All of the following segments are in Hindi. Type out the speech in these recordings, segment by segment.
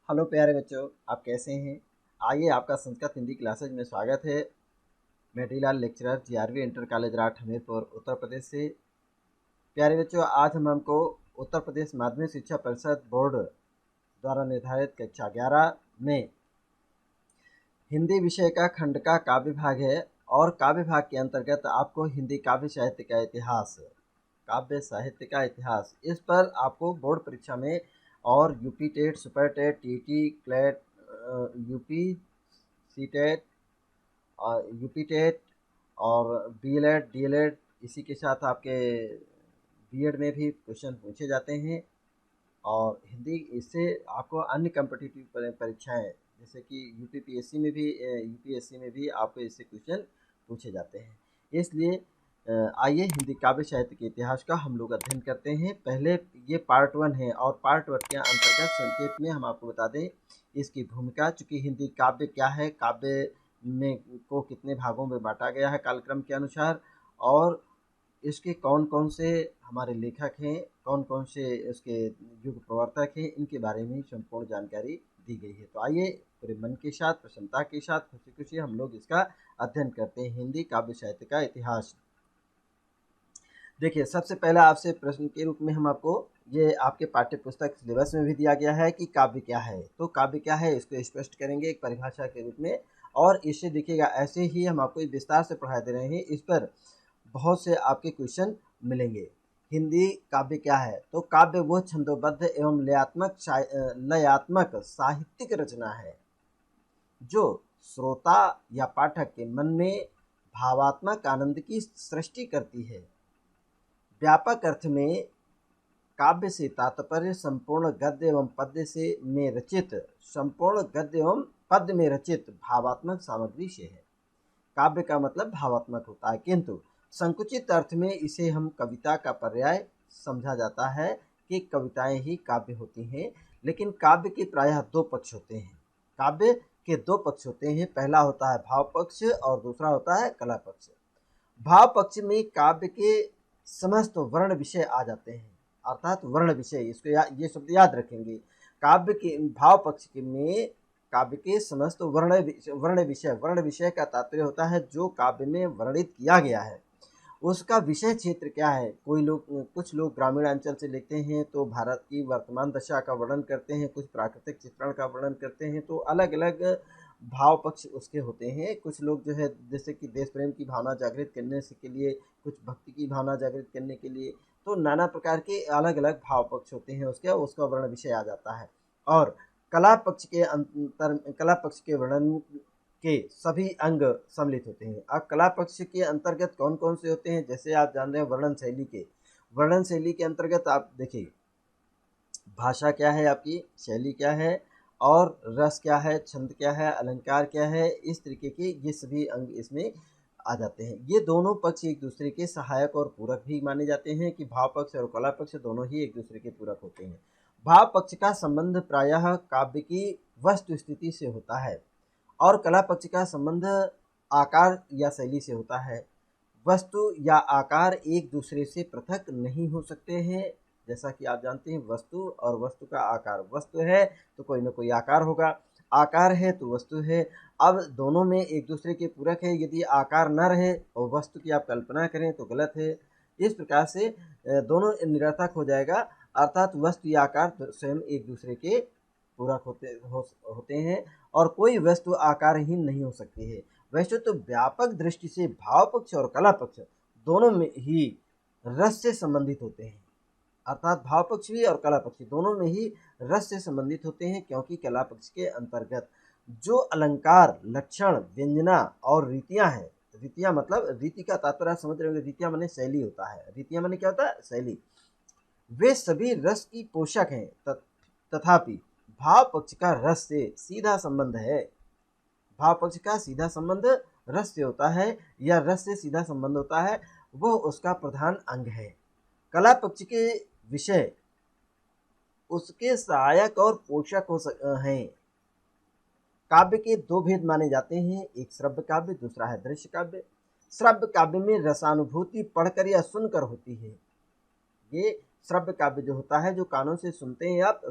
हेलो प्यारे बच्चों, आप कैसे हैं? आइए, आपका संस्कृत हिंदी क्लासेज में स्वागत है। मैं Tilal lecturer GRV inter college Rath Hamirpur Uttar Pradesh से। प्यारे बच्चों, आज हमको उत्तर प्रदेश माध्यमिक शिक्षा परिषद बोर्ड द्वारा निर्धारित कक्षा 11 में हिंदी विषय का खंड का काव्य भाग है। और काव्य भाग के अंतर्गत आपको हिंदी काव्य साहित्य का इतिहास, काव्य साहित्य का इतिहास, इस पर आपको बोर्ड परीक्षा में और UP TET, super TET, TT, CLAT, UP C TET और यूपी टेट और बीएलएड, डीएलएड, इसी के साथ आपके बीएड में भी क्वेश्चन पूछे जाते हैं। और हिंदी इससे आपको अन्य कम्पिटिटिव परीक्षाएं जैसे कि यूपीएससी में भी आपको इससे क्वेश्चन पूछे जाते हैं। इसलिए आइए हिंदी काव्य साहित्य के इतिहास का हम लोग अध्ययन करते हैं। पहले ये पार्ट 1 है और पार्ट 1 के अंतर्गत संक्षेप में हम आपको बता दें इसकी भूमिका। चूँकि हिंदी काव्य क्या है, काव्य में को कितने भागों में बांटा गया है कालक्रम के अनुसार, और इसके कौन कौन से हमारे लेखक हैं, कौन कौन से इसके युग प्रवर्तक हैं, इनके बारे में संपूर्ण जानकारी दी गई है। तो आइए पूरे मन के साथ, प्रसन्नता के साथ, खुशी खुशी हम लोग इसका अध्ययन करते हैं। हिंदी काव्य साहित्य का इतिहास। देखिए, सबसे पहला आपसे प्रश्न के रूप में हम आपको, ये आपके पाठ्य पुस्तक सिलेबस में भी दिया गया है कि काव्य क्या है। तो काव्य क्या है इसको स्पष्ट करेंगे एक परिभाषा के रूप में, और इससे देखिएगा ऐसे ही हम आपको विस्तार से पढ़ा दे रहे हैं। इस पर बहुत से आपके क्वेश्चन मिलेंगे। हिंदी काव्य क्या है? तो काव्य वो छंदोबद्ध एवं लयात्मक साहित्यिक रचना है जो श्रोता या पाठक के मन में भावात्मक आनंद की सृष्टि करती है। व्यापक अर्थ में काव्य से तात्पर्य संपूर्ण गद्य एवं पद्य में रचित भावात्मक सामग्री से है। काव्य का मतलब भावात्मक होता है, किंतु संकुचित अर्थ में इसे हम कविता का पर्याय समझा जाता है कि कविताएं ही काव्य होती हैं। लेकिन काव्य के प्रायः दो पक्ष होते हैं। काव्य के दो पक्ष होते हैं। पहला होता है भाव पक्ष और दूसरा होता है कला पक्ष। भाव पक्ष में काव्य के समस्त वर्ण विषय आ जाते हैं, अर्थात वर्ण विषय, इसको ये शब्द याद रखेंगे। काव्य के भाव पक्ष के में काव्य के समस्त वर्ण विषय का तात्पर्य होता है जो काव्य में वर्णित किया गया है उसका विषय क्षेत्र क्या है। कुछ लोग ग्रामीण अंचल से लिखते हैं तो भारत की वर्तमान दशा का वर्णन करते हैं, कुछ प्राकृतिक चित्रण का वर्णन करते हैं, तो अलग अलग भाव पक्ष उसके होते हैं। कुछ लोग जो है जैसे कि देश प्रेम की भावना जागृत करने से के लिए, कुछ भक्ति की भावना जागृत करने के लिए, तो नाना प्रकार के अलग अलग भाव पक्ष होते हैं उसका वर्ण विषय आ जाता है। और कला पक्ष के वर्णन के सभी अंग सम्मिलित होते हैं। अब कला पक्ष के अंतर्गत कौन कौन से होते हैं, जैसे आप जान रहे हैं वर्णन शैली के अंतर्गत आप देखिए भाषा क्या है, आपकी शैली क्या है, और रस क्या है, छंद क्या है, अलंकार क्या है, इस तरीके के ये सभी अंग इसमें आ जाते हैं। ये दोनों पक्ष एक दूसरे के सहायक और पूरक भी माने जाते हैं कि भाव पक्ष और कला पक्ष दोनों ही एक दूसरे के पूरक होते हैं। भाव पक्ष का संबंध प्रायः काव्य की वस्तु स्थिति से होता है और कला पक्ष का संबंध आकार या शैली से होता है। वस्तु या आकार एक दूसरे से पृथक नहीं हो सकते हैं। जैसा कि आप जानते हैं वस्तु और वस्तु का आकार, वस्तु है तो कोई ना कोई आकार होगा, आकार है तो वस्तु है। अब दोनों में एक दूसरे के पूरक है। यदि आकार न रहे और वस्तु की आप कल्पना करें तो गलत है। इस प्रकार से दोनों निरर्थक हो जाएगा, अर्थात वस्तु या आकार स्वयं एक दूसरे के पूरक होते हैं और कोई वस्तु आकारहीन नहीं हो सकती है। वैसे तो व्यापक दृष्टि से भाव पक्ष और कला पक्ष दोनों में ही रस से संबंधित होते हैं, अर्थात भाव पक्ष भी और कला पक्ष दोनों में ही रस से संबंधित होते हैं, क्योंकि कला पक्ष के अंतर्गत जो अलंकार, लक्षण, व्यंजना और रीतियां हैं, रीतियां मतलब रीति का तात्पर्य समझ रहे होंगे, रीतियां माने शैली होता है। रीतियां माने क्या होता है? शैली। वे सभी रस की पोषक हैं, तथापि भाव पक्ष का रस से सीधा संबंध है। भाव पक्ष का सीधा संबंध रस से होता है या रस से सीधा संबंध होता है, वह उसका प्रधान अंग है। कला पक्ष के विषय उसके सहायक और पोषक हैं। काव्य के दो भेद माने जाते हैं, एक श्रव्य काव्य, दूसरा है दृश्य काव्य। श्रव्य काव्य में रसानुभूति पढ़कर या सुनकर होती है। ये श्रव्य काव्य जो होता है, जो कानों से सुनते हैं आप,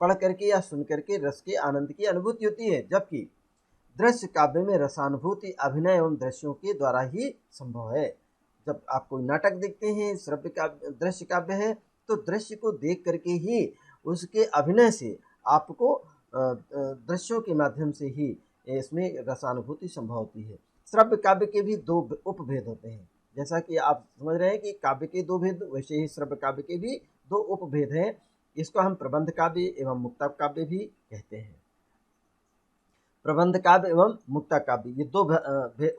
पढ़ करके या सुन करके रस के आनंद की अनुभूति होती है, जबकि दृश्य काव्य में रसानुभूति अभिनय एवं दृश्यों के द्वारा ही संभव है। जब आप कोई नाटक देखते हैं, श्रव्य काव्य दृश्य काव्य है, तो दृश्य को देख करके ही उसके अभिनय से आपको दृश्यों के माध्यम से ही इसमें रसानुभूति संभव होती है। श्रव्य काव्य के भी दो उपभेद होते हैं, जैसा कि आप समझ रहे हैं कि काव्य के दो भेद, वैसे ही श्रव्य काव्य के भी दो उपभेद हैं। इसको हम प्रबंध काव्य एवं मुक्ता काव्य भी कहते हैं। प्रबंध काव्य एवं मुक्ता काव्य ये दो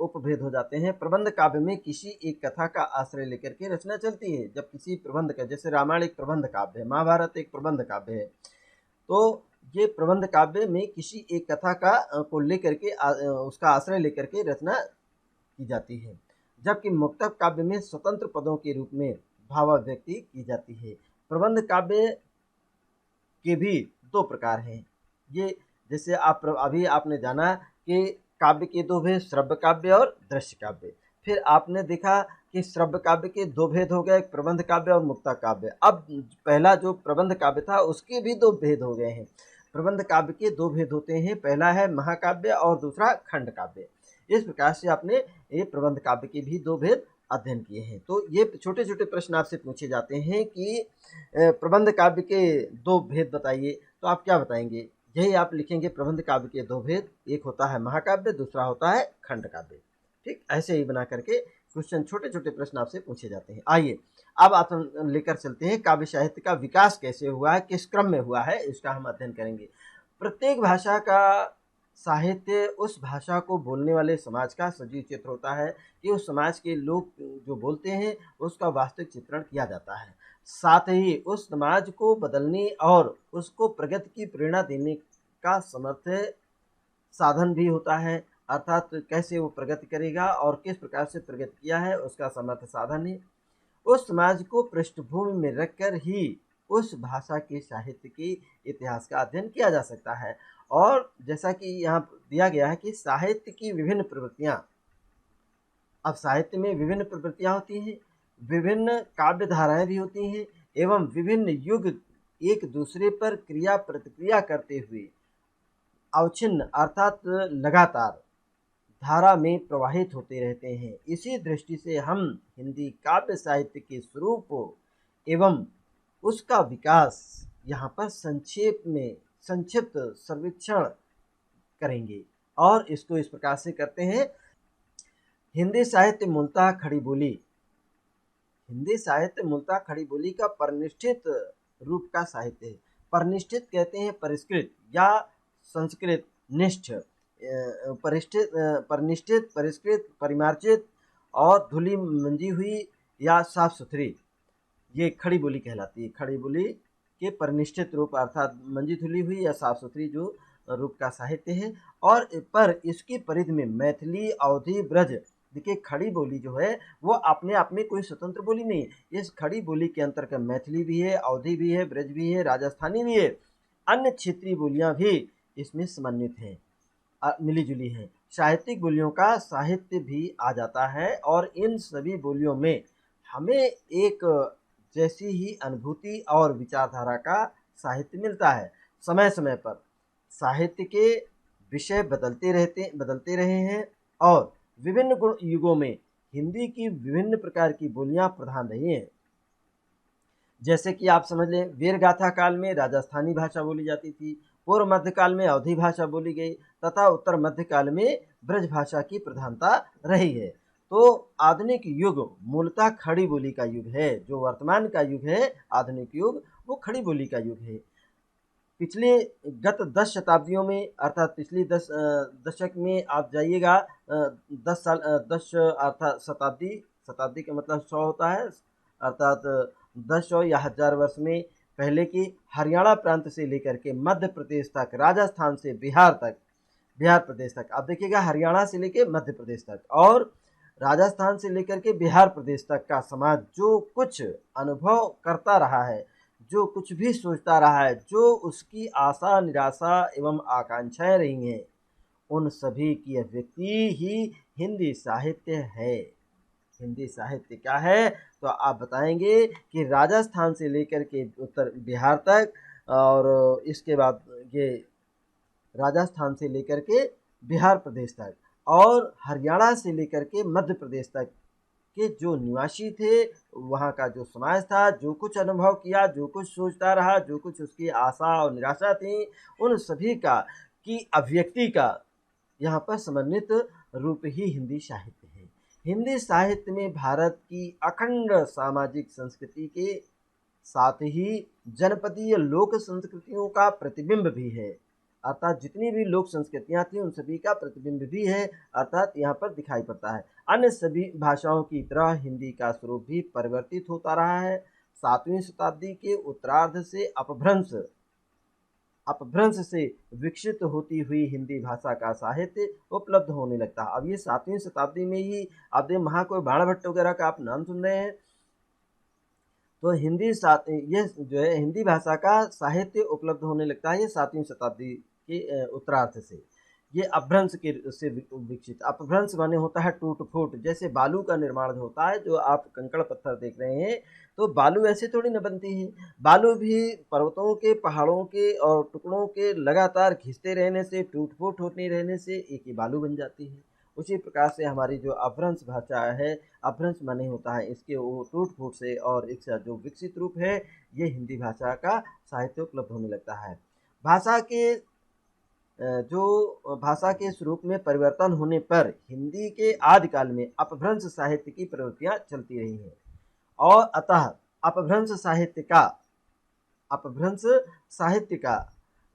उपभेद हो जाते हैं। प्रबंध काव्य में किसी एक कथा का आश्रय लेकर के रचना चलती है। जब किसी प्रबंध का, जैसे रामायण एक प्रबंध काव्य है, महाभारत एक प्रबंध काव्य है, तो ये प्रबंध काव्य में किसी एक कथा का को लेकर के उसका आश्रय लेकर के रचना की जाती है, जबकि मुक्तक काव्य में स्वतंत्र पदों के रूप में भावाभिव्यक्ति की जाती है। प्रबंध काव्य के भी दो प्रकार हैं। ये जैसे अभी आपने जाना कि काव्य के दो भेद, श्रव्य काव्य और दृश्य काव्य। फिर आपने देखा कि श्रव्य काव्य के दो भेद हो गए, प्रबंध काव्य और मुक्ता काव्य। अब पहला जो प्रबंध काव्य था उसके भी दो भेद हो गए हैं। प्रबंध काव्य के दो भेद होते हैं, पहला है महाकाव्य और दूसरा खंड काव्य। इस प्रकार से आपने ये प्रबंध काव्य के भी दो भेद अध्ययन किए हैं। तो ये छोटे छोटे प्रश्न आपसे पूछे जाते हैं कि प्रबंध काव्य के दो भेद बताइए, तो आप क्या बताएंगे? यही आप लिखेंगे, प्रबंध काव्य के दो भेद, एक होता है महाकाव्य, दूसरा होता है खंड काव्य। ठीक, ऐसे ही बना करके क्वेश्चन, छोटे छोटे प्रश्न आपसे पूछे जाते हैं। आइए अब आप लेकर चलते हैं काव्य साहित्य का विकास कैसे हुआ है, किस क्रम में हुआ है, इसका हम अध्ययन करेंगे। प्रत्येक भाषा का साहित्य उस भाषा को बोलने वाले समाज का सजीव चित्र होता है कि उस समाज के लोग जो बोलते हैं उसका वास्तविक चित्रण किया जाता है। साथ ही उस समाज को बदलने और उसको प्रगति की प्रेरणा देने का समर्थ साधन भी होता है, अर्थात कैसे वो प्रगति करेगा और किस प्रकार से प्रगति किया है उसका समर्थ साधन है। उस समाज को पृष्ठभूमि में रखकर ही उस भाषा के साहित्य के इतिहास का अध्ययन किया जा सकता है। और जैसा कि यहाँ दिया गया है कि साहित्य की विभिन्न प्रवृत्तियाँ, अब साहित्य में विभिन्न प्रवृत्तियाँ होती हैं, विभिन्न काव्य धाराएँ भी होती हैं, एवं विभिन्न युग एक दूसरे पर क्रिया प्रतिक्रिया करते हुए अवच्छिन्न अर्थात लगातार धारा में प्रवाहित होते रहते हैं। इसी दृष्टि से हम हिंदी काव्य साहित्य के स्वरूप एवं उसका विकास यहाँ पर संक्षिप्त सर्वेक्षण करेंगे और इसको इस प्रकार से करते हैं। हिंदी साहित्य मूलतः खड़ी बोली, हिंदी साहित्य मूलतः खड़ी बोली का परिनिष्ठित रूप का साहित्य है। परिनिष्ठित कहते हैं परिष्कृत या संस्कृत निष्ठ, परिनिष्ठित, परिष्कृत, परिमार्जित और धुली मंजी हुई या साफ सुथरी, ये खड़ी बोली कहलाती है। खड़ी बोली के परिनिष्ठित रूप अर्थात मंजी धुली हुई या साफ सुथरी जो रूप का साहित्य है। और पर इसकी परिधि में मैथिली, अवधी, ब्रज, देखिए खड़ी बोली जो है वो अपने आप में कोई स्वतंत्र बोली नहीं है। इस खड़ी बोली के अंतर्गत मैथिली भी है, अवधी भी है, ब्रज भी है, राजस्थानी भी है, अन्य क्षेत्रीय बोलियां भी इसमें समन्वित हैं, मिली जुली हैं। साहित्यिक बोलियों का साहित्य भी आ जाता है और इन सभी बोलियों में हमें एक जैसी ही अनुभूति और विचारधारा का साहित्य मिलता है। समय समय पर साहित्य के विषय बदलते रहे हैं और विभिन्न युगों में हिंदी की विभिन्न प्रकार की बोलियां प्रधान रही हैं। जैसे कि आप समझ लें, वीरगाथा काल में राजस्थानी भाषा बोली जाती थी, पूर्व मध्यकाल में अवधी भाषा बोली गई तथा उत्तर मध्यकाल में ब्रज भाषा की प्रधानता रही है। तो आधुनिक युग मूलतः खड़ी बोली का युग है। जो वर्तमान का युग है आधुनिक युग, वो खड़ी बोली का युग है। पिछले गत 10 शताब्दियों में अर्थात पिछली 10 दशक में आप जाइएगा, 10 साल 10 अर्थात शताब्दी का मतलब 100 होता है, अर्थात 10 या 1000 वर्ष में पहले की हरियाणा प्रांत से लेकर के मध्य प्रदेश तक, राजस्थान से बिहार प्रदेश तक, आप देखिएगा हरियाणा से लेकर मध्य प्रदेश तक और राजस्थान से लेकर के बिहार प्रदेश तक का समाज जो कुछ अनुभव करता रहा है, जो कुछ भी सोचता रहा है, जो उसकी आशा निराशा एवं आकांक्षाएं रही हैं, उन सभी की अभिव्यक्ति ही हिंदी साहित्य है। हिंदी साहित्य क्या है तो आप बताएंगे कि राजस्थान से लेकर के उत्तर बिहार तक और इसके बाद ये राजस्थान से लेकर के बिहार प्रदेश तक और हरियाणा से लेकर के मध्य प्रदेश तक के जो निवासी थे, वहाँ का जो समाज था, जो कुछ अनुभव किया, जो कुछ सोचता रहा, जो कुछ उसकी आशा और निराशा थी, उन सभी का की अभिव्यक्ति का यहाँ पर समन्वित रूप ही हिंदी साहित्य है। हिंदी साहित्य में भारत की अखंड सामाजिक संस्कृति के साथ ही जनपदीय लोक संस्कृतियों का प्रतिबिंब भी है, अर्थात जितनी भी लोक संस्कृतियाँ थी उन सभी का प्रतिबिंब भी है, अर्थात यहाँ पर दिखाई पड़ता है। अन्य सभी भाषाओं की तरह हिंदी का स्वरूप भी परिवर्तित होता रहा है। 7वीं शताब्दी के उत्तरार्ध से अपभ्रंश से विकसित होती हुई हिंदी भाषा का साहित्य उपलब्ध होने लगता है। अब ये 7वीं शताब्दी में ही आप देख महाकवि बाणभट्ट वगैरह का आप नाम सुन रहे हैं, तो ये जो है हिंदी भाषा का साहित्य उपलब्ध होने लगता है ये 7वीं शताब्दी के उत्तरार्ध से। ये अपभ्रंश के से विकसित, अपभ्रंश माने होता है टूट फूट, जैसे बालू का निर्माण होता है, जो आप कंकड़ पत्थर देख रहे हैं, तो बालू ऐसे थोड़ी न बनती है। बालू भी पर्वतों के, पहाड़ों के और टुकड़ों के लगातार घिसते रहने से, टूट फूट होती रहने से एक ही बालू बन जाती है। उसी प्रकार से हमारी जो अपभ्रंश भाषा है, अपभ्रंश माने होता है इसके वो टूट फूट से, और इसका जो विकसित रूप है ये हिंदी भाषा का साहित्य उपलब्ध होने लगता है। भाषा के स्वरूप में परिवर्तन होने पर हिंदी के आदिकाल में अपभ्रंश साहित्य की प्रवृत्तियां चलती रही हैं, और अतः अपभ्रंश साहित्य का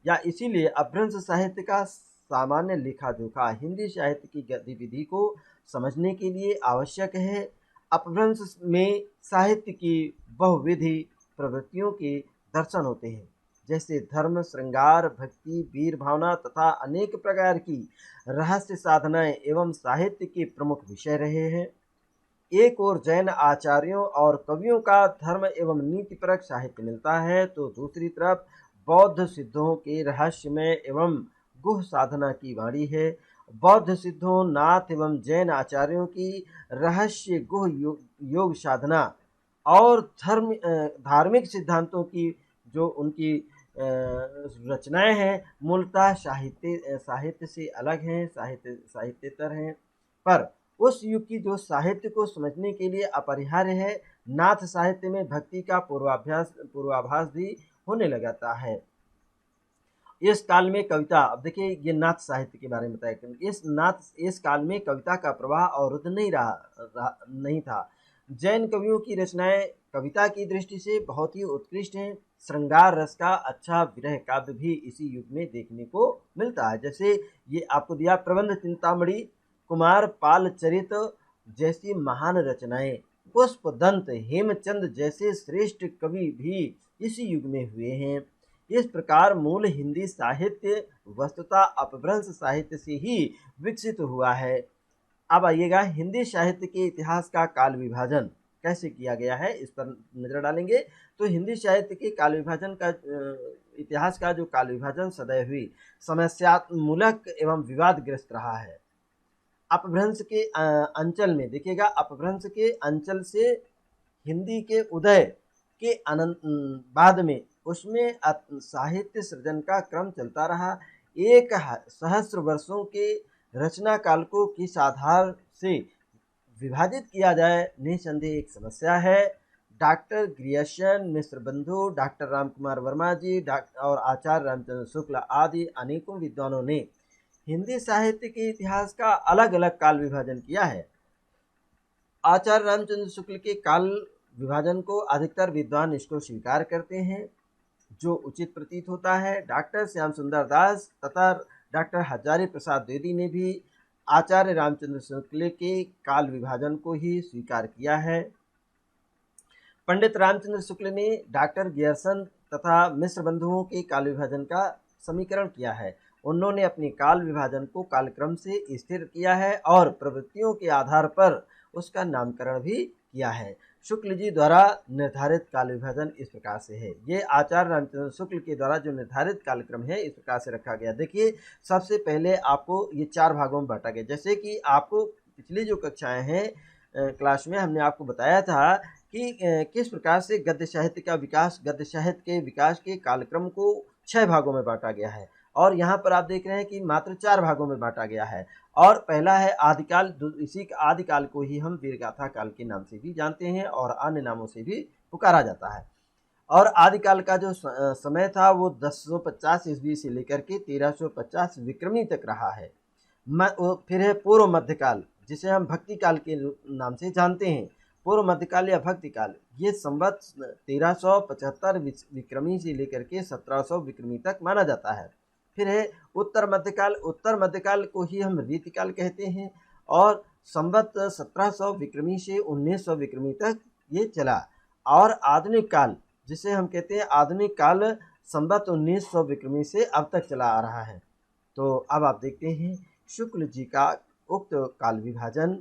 या इसीलिए अपभ्रंश साहित्य का सामान्य लेखा जोखा हिंदी साहित्य की गतिविधि को समझने के लिए आवश्यक है। अपभ्रंश में साहित्य की बहुविधि प्रवृत्तियों के दर्शन होते हैं, जैसे धर्म, श्रृंगार, भक्ति, वीर भावना तथा अनेक प्रकार की रहस्य साधनाएं एवं साहित्य के प्रमुख विषय रहे हैं। एक ओर जैन आचार्यों और कवियों का धर्म एवं नीतिपरक साहित्य मिलता है, तो दूसरी तरफ बौद्ध सिद्धों के रहस्यमय एवं गुह साधना की वाणी है। बौद्ध सिद्धों, नाथ एवं जैन आचार्यों की रहस्य गुह योग साधना और धार्मिक सिद्धांतों की जो उनकी रचनाएं हैं मूलतः साहित्य से अलग हैं, साहित्यतर हैं, पर उस युग की जो साहित्य को समझने के लिए अपरिहार्य है। नाथ साहित्य में भक्ति का पूर्वाभास भी होने लगाता है। इस काल में कविता, अब देखिए ये नाथ साहित्य के बारे में बताया, इस काल में कविता का प्रवाह अवरुद्ध नहीं था। जैन कवियों की रचनाएं कविता की दृष्टि से बहुत ही उत्कृष्ट हैं। श्रृंगार रस का अच्छा विरह काव्य भी इसी युग में देखने को मिलता है। जैसे ये आपको दिया प्रबंध चिंतामणि, कुमार पाल चरित जैसी महान रचनाएं, पुष्पदंत, हेमचंद जैसे श्रेष्ठ कवि भी इसी युग में हुए हैं। इस प्रकार मूल हिंदी साहित्य वस्तुतः अपभ्रंश साहित्य से ही विकसित हुआ है। अब आइएगा हिंदी साहित्य के इतिहास का काल विभाजन कैसे किया गया है, इस पर नजर डालेंगे। तो हिंदी साहित्य के काल विभाजन का इतिहास का जो काल विभाजन सदैव ही समस्यात्मक एवं विवादग्रस्त रहा है। अपभ्रंश के अंचल में देखिएगा, अपभ्रंश के अंचल से हिंदी के उदय के बाद में उसमें साहित्य सृजन का क्रम चलता रहा। 1 सहस्र वर्षों के रचना काल को किस आधार से विभाजित किया जाए, निसंदेह एक समस्या है। डॉक्टर ग्रियर्सन, मिश्र बंधु, डॉक्टर रामकुमार वर्मा जी और आचार्य रामचंद्र शुक्ल आदि अनेकों विद्वानों ने हिंदी साहित्य के इतिहास का अलग अलग काल विभाजन किया है। आचार्य रामचंद्र शुक्ल के काल विभाजन को अधिकतर विद्वान इसको स्वीकार करते हैं, जो उचित प्रतीत होता है। डॉक्टर श्याम सुंदर दास तथा डॉक्टर हजारी प्रसाद द्विवेदी ने भी आचार्य रामचंद्र शुक्ल के काल विभाजन को ही स्वीकार किया है। पंडित रामचंद्र शुक्ल ने डॉक्टर गियर्सन तथा मिश्र बंधुओं के काल विभाजन का समीकरण किया है। उन्होंने अपने काल विभाजन को कालक्रम से स्थिर किया है और प्रवृत्तियों के आधार पर उसका नामकरण भी किया है। शुक्ल जी द्वारा निर्धारित काल विभाजन इस प्रकार से है। ये आचार्य रामचंद्र शुक्ल के द्वारा जो निर्धारित कालक्रम है इस प्रकार से रखा गया। देखिए, सबसे पहले आपको ये 4 भागों में बांटा गया। जैसे कि आपको पिछली जो कक्षाएं हैं क्लास में हमने आपको बताया था कि किस प्रकार से गद्य साहित्य का विकास, गद्य साहित्य के विकास के कालक्रम को 6 भागों में बाँटा गया है और यहाँ पर आप देख रहे हैं कि मात्र 4 भागों में बाँटा गया है। और पहला है आदिकाल, इसी आदिकाल को ही हम वीरगाथा काल के नाम से भी जानते हैं और अन्य नामों से भी पुकारा जाता है। और आदिकाल का जो समय था वो 1050 ईस्वी से लेकर के 1350 विक्रमी तक रहा है। फिर है पूर्व मध्यकाल, जिसे हम भक्ति काल के नाम से जानते हैं। पूर्व मध्यकाल या भक्ति काल ये संवत 1375 विक्रमी से लेकर के 1700 विक्रमी तक माना जाता है। फिर है उत्तर मध्यकाल, उत्तर मध्यकाल को ही हम रीतिकाल कहते हैं और संवत 1700 विक्रमी से 1900 विक्रमी तक ये चला। और आधुनिक काल, जिसे हम कहते हैं आधुनिक काल, संवत 1900 विक्रमी से अब तक चला आ रहा है। तो अब आप देखते हैं शुक्ल जी का उक्त काल विभाजन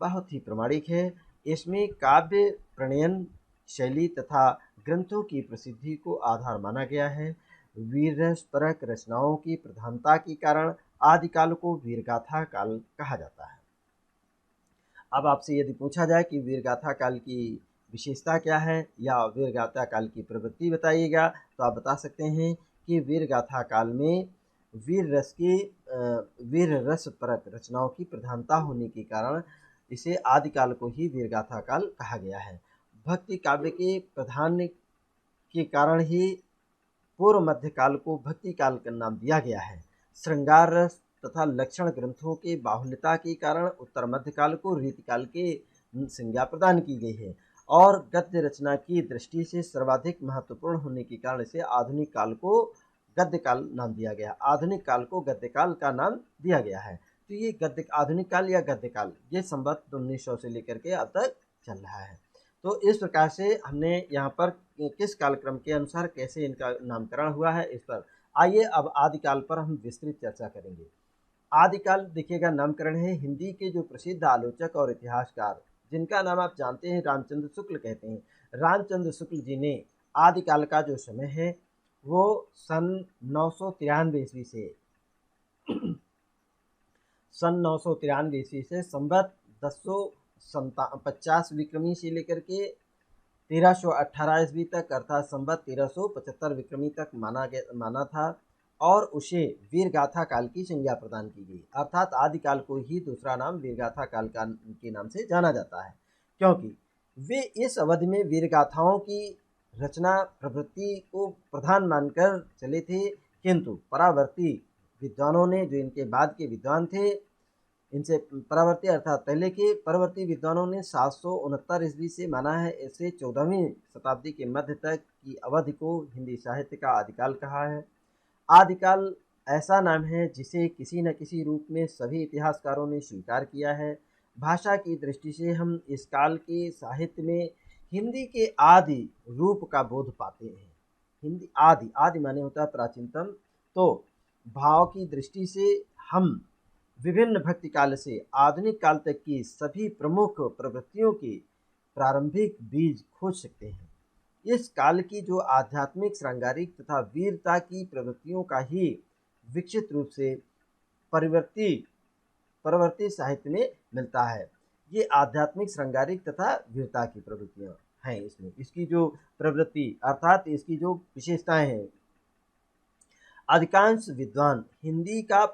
बहुत ही प्रमाणिक है। इसमें काव्य प्रणयन शैली तथा ग्रंथों की प्रसिद्धि को आधार माना गया है। वीररसपरक रचनाओं की प्रधानता के कारण आदिकाल को वीरगाथा काल कहा जाता है। अब आपसे यदि पूछा जाए कि वीरगाथा काल की विशेषता क्या है या वीरगाथा काल की प्रवृत्ति बताइएगा, तो आप बता सकते हैं कि वीरगाथा काल में वीर रस परक रचनाओं की प्रधानता होने के कारण इसे आदिकाल को ही वीरगाथा काल कहा गया है। भक्ति काव्य के प्रधान के कारण ही पूर्व मध्यकाल को भक्ति काल का नाम दिया गया है। श्रृंगार रस तथा लक्षण ग्रंथों के बाहुल्यता के कारण उत्तर मध्यकाल को रीतिकाल के संज्ञा प्रदान की गई है और गद्य रचना की दृष्टि से सर्वाधिक महत्वपूर्ण होने के कारण इसे आधुनिक काल को गद्य काल नाम दिया गया। आधुनिक काल को गद्य काल का नाम दिया गया है। तो ये गद्य आधुनिक काल या गद्य काल ये संवत 1900 से लेकर के अब तक चल रहा है। तो इस प्रकार से हमने यहाँ पर किस कालक्रम के अनुसार कैसे इनका नामकरण हुआ है इस पर। आइए अब आदिकाल पर हम विस्तृत चर्चा करेंगे। आदिकाल देखिएगा नामकरण है हिंदी के जो प्रसिद्ध आलोचक और इतिहासकार, जिनका नाम आप जानते हैं रामचंद्र शुक्ल कहते हैं। रामचंद्र शुक्ल जी ने आदिकाल का जो समय है वो सन 993 ईस्वी से संवत 1050 विक्रमी से लेकर के 1318 ईस्वी तक अर्थात संवत 1375 विक्रमी तक माना था और उसे वीरगाथा काल की संज्ञा प्रदान की गई। अर्थात आदिकाल को ही दूसरा नाम वीरगाथा काल के नाम से जाना जाता है, क्योंकि वे इस अवधि में वीरगाथाओं की रचना प्रवृत्ति को प्रधान मानकर चले थे। किंतु परावर्ती विद्वानों ने, जो इनके बाद के विद्वान थे, इनसे परावर्ती अर्थात पहले के परवर्ती विद्वानों ने 769 ईस्वी से माना है। इसे 14वीं शताब्दी के मध्य तक की अवधि को हिंदी साहित्य का आदिकाल कहा है। आदिकाल ऐसा नाम है जिसे किसी न किसी रूप में सभी इतिहासकारों ने स्वीकार किया है। भाषा की दृष्टि से हम इस काल के साहित्य में हिंदी के आदि रूप का बोध पाते हैं। हिंदी आदि, आदि माने होता है प्राचीनतम। तो भाव की दृष्टि से हम विभिन्न भक्ति काल से आधुनिक काल तक की सभी प्रमुख प्रवृत्तियों के प्रारंभिक बीज खोज सकते हैं। इस काल की जो आध्यात्मिक, श्रृंगारिक तथा वीरता की प्रवृत्तियों का ही विकसित रूप से परवर्ती साहित्य में मिलता है। ये आध्यात्मिक, श्रृंगारिक तथा वीरता की प्रवृत्तियां हैं इसमें। इसकी जो प्रवृत्ति अर्थात इसकी जो विशेषताएं हैं, अधिकांश विद्वान हिंदी का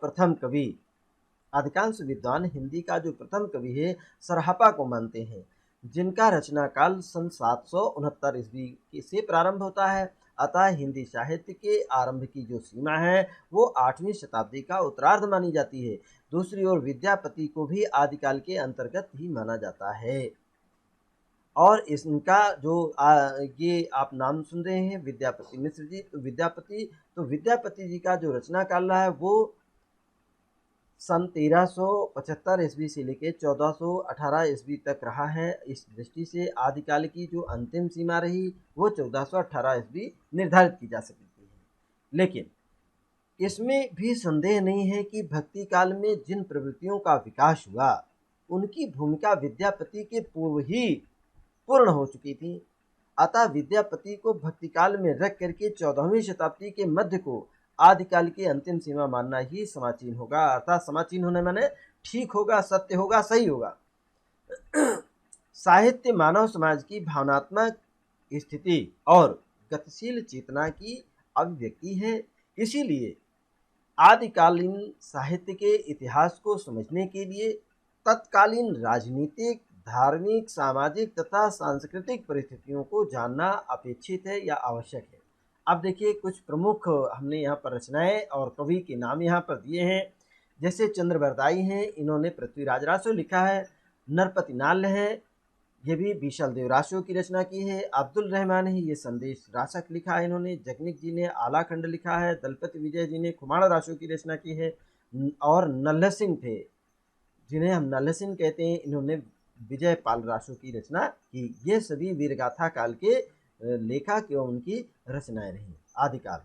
जो प्रथम कवि है सरहपा को मानते हैं, जिनका रचना काल सन 769 ईस्वी से प्रारंभ होता है। अतः हिंदी साहित्य के आरंभ की जो सीमा है वो 8वीं शताब्दी का उत्तरार्ध मानी जाती है। दूसरी ओर विद्यापति को भी आदिकाल के अंतर्गत ही माना जाता है और इनका जो ये आप नाम सुन रहे हैं विद्यापति मिश्र जी, तो विद्यापति जी का जो रचना काल रहा है वो सन 1375 ईस्वी से लेकर 1418 ईस्वी तक रहा है। इस दृष्टि से आदिकाल की जो अंतिम सीमा रही वो 1418 ईस्वी निर्धारित की जा सकती है। लेकिन इसमें भी संदेह नहीं है कि भक्ति काल में जिन प्रवृत्तियों का विकास हुआ उनकी भूमिका विद्यापति के पूर्व ही पूर्ण हो चुकी थी। अतः विद्यापति को भक्ति काल में रख करके 14वीं शताब्दी के मध्य को आदिकाल की अंतिम सीमा मानना ही समाचीन होगा। अर्थात समाचीन होने माने ठीक होगा, सत्य होगा, सही होगा। साहित्य मानव समाज की भावनात्मक स्थिति और गतिशील चेतना की अभिव्यक्ति है। इसीलिए आदिकालीन साहित्य के इतिहास को समझने के लिए तत्कालीन राजनीतिक, धार्मिक, सामाजिक तथा सांस्कृतिक परिस्थितियों को जानना अपेक्षित है या आवश्यक है। अब देखिए कुछ प्रमुख हमने यहाँ पर रचनाएं और कवि के नाम यहाँ पर दिए हैं। जैसे चंद्रवरदाई हैं, इन्होंने पृथ्वीराज रासो लिखा है। नरपति नाल्य है, ये भी बीशल देव रासो की रचना की है। अब्दुल रहमान है, ये संदेश रासक लिखा है इन्होंने। जगनिक जी ने आलाखंड लिखा है। दलपति विजय जी ने खुमाण रासो की रचना की है। और नल्ह सिंह थे, जिन्हें हम नल्ह सिंह कहते हैं, इन्होंने विजय पाल रासो की रचना की। ये सभी वीरगाथा काल के लेखक एवं उनकी रचनाएं रही आदिकाल।